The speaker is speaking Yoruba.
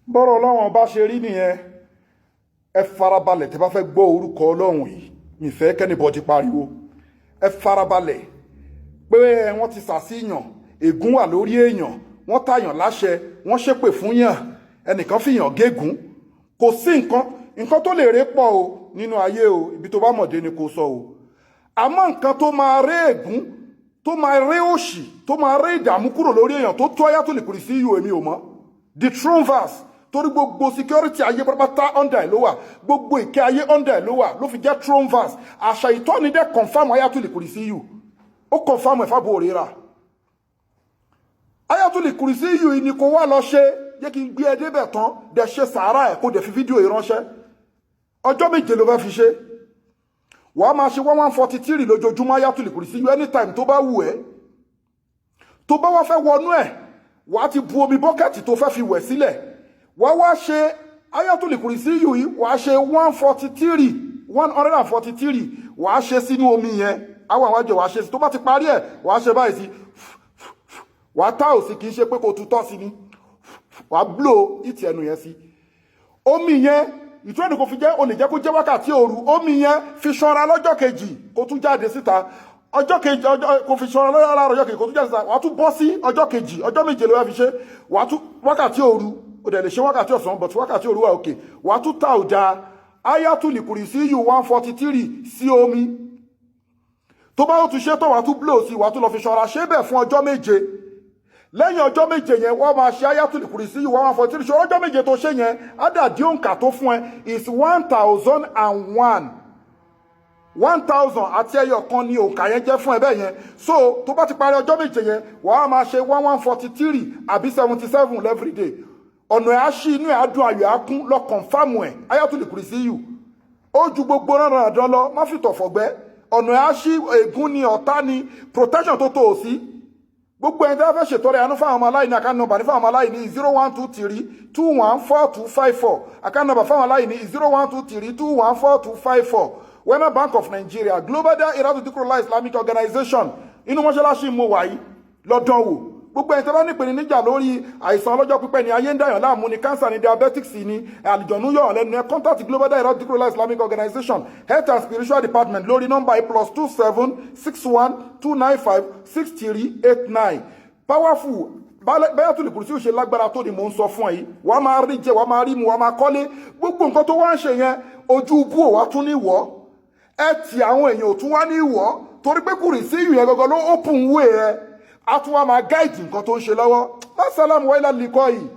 bọ́rọ̀ Ọlọ́run bá ṣe rí nìyẹn. Ẹ farabalẹ̀ tẹ́ bá fẹ́ gbọ́ orúkọ Ọlọ́run yìí. Mi fẹ́ kẹ́nìbọ̀dì pariwo. Ẹ farabalẹ̀ pé wọ́n ti sàṣìyàn, ègún wà lórí èèyàn, wọ́n tàyàn láṣẹ, wọ́n ṣépè fún yàn, ẹnìkan fìyàn gégún. Kò sí nǹkan tó lè ré pọ̀ o nínú ayé o, ibi tó bá mọ̀dé ni kò sọ o. Àmọ́ nǹkan tó máa ré ègún, tó máa ré òṣì, tó máa ré ìdààmú kúrò lórí èèyàn tó tó Ayatul Kursi yìí èmi ò mọ̀. The throne verse, torí gbogbo security ayé pátápátá under ẹ̀ ló wà, gbogbo ìkẹ́ ayé under ẹ̀ ló wà, ló fi jẹ́ throne verse. Àṣà ìtọ́ni dẹ́ confirm Ayatul Kursi yìí. Ó confirm ẹ̀fà bò rírà. Ayatul Kursi yìí ni kò wá lọ ṣe, jẹ́ kí n gbé ẹ débẹ̀ tán, dẹ̀ ṣe sàárà ẹ̀ kó dẹ̀ fi fídíò ìránṣẹ́. Ọjọ́ méje ló fẹ́ fi ṣe. Wàá máa ṣe 143 lójoojúmọ́ Ayatul Kursi yìí anytime tó bá wù ẹ́. Tó bá wá fẹ́ wọnú ẹ̀, wàá ti bu omi bọ́kẹ̀tì tó fẹ́ fi wẹ̀ sílẹ̀. Wàá wá ṣe Ayatul Kursi yìí, wàá ṣe 143, wàá ṣe sínú omi yẹn. Àwọn àwájọ wàá ṣe sí, tó bá ti parí ẹ̀, wàá ṣe báyìí sí. Wàá tá òsì kì í ṣe pé kò tutọ́ sí ni. Wàá blow ìtì ẹnu yẹn sí. Omi yẹn, ìtúrẹ́nì kò fi jẹ́, o lè jẹ́ kó jẹ́ wákàtí òru. Omi yẹn fi ṣanra lọ́jọ́ kejì kó tún jáde síta. Ọjọ́ kejì kò fi ṣanra láàárọ̀ ọjọ́ kejì kó tún jáde síta. Wàá tún bọ́ sí ọjọ́ kejì, ọjọ́ méje ló wá fi ṣe. Wàá tún wákàtí òru, o dẹ̀ lè ṣe wákàtí ọ̀sán, but wákàtí òru wà òkè. Wàá tún ta ọ̀dà Ayatul Kursi yìí 143 sí omi. Tó bá ó tún ṣe tó wàá tún blow sí, wàá tún lọ fi ṣanra ṣe bẹ́ẹ̀ fún ọjọ́ méje. Lẹ́yìn ọjọ́ méje yẹn wọ́n máa ṣe Ayatul Kursi yìí 143 ṣe ọjọ́ méje tó ṣe yẹn ádàdí òǹkà tó fún ẹ is 1001. 1000 àti ẹyọ kan ni òǹkà yẹn jẹ́ fún ẹ bẹ́ẹ̀ yẹn. So tó bá ti parí ọjọ́ méje yẹn wàá máa ṣe 1143 àbí 77 every day. Ọ̀nà ẹ̀ á ṣí, inú ẹ̀ á dùn, ayọ̀ á kún, lọ kọ̀ǹfàmù ẹ̀ Ayatul Kursi yìí. Ó ju gbogbo rán àdán lọ, má fi tọ̀fọ̀gbẹ́. Ọ̀nà ẹ̀ á ṣí, ègún ni, ọ̀tá ni, protection tó tó ò sí. Gbogbo ẹni tí a fẹ́ ṣètọrẹ àánú fáwọn ọmọ aláìní, account number ní fáwọn ọmọ aláìní 0123-214254. Account number fáwọn aláìní 0123-214254. Wema Bank of Nigeria, Global Dahiratu Dhikrlahi Islamic Organization. Inú mọ́ṣáláṣí mo wà yìí lọ́dún wò. Gbogbo ẹni tí a bá ní ìpèníjà lórí àìsàn ọlọ́jọ́ pípẹ́ ni, ayé ń dàyàn láàmú ni, cancer ni, diabetics ni, àlìjọ̀nú yọ̀ lẹ́nu ẹ, contact Global Dahiratu Dhikrlahi Islamic Organization, Health and Spiritual Department lórí nọ́mbà +2761-295-6389. Powerful Ayatul Kursi ṣe lágbára tó ni mò ń sọ fún ẹ yìí. Wàá máa rí jẹ, wàá máa rí mu, wàá máa kọ́lé. Gbogbo nǹkan tó wá ń ṣe yẹn, ojú ubú ò wá tún ní wọ́. Ẹ ti àwọn èèyàn ò tún wá ní wọ́. Torí pé Kursi yìí yẹn gangan ló open way ẹ. A tún wá máa guide nǹkan tó ń ṣe lọ́wọ́. Assalamu alaikum.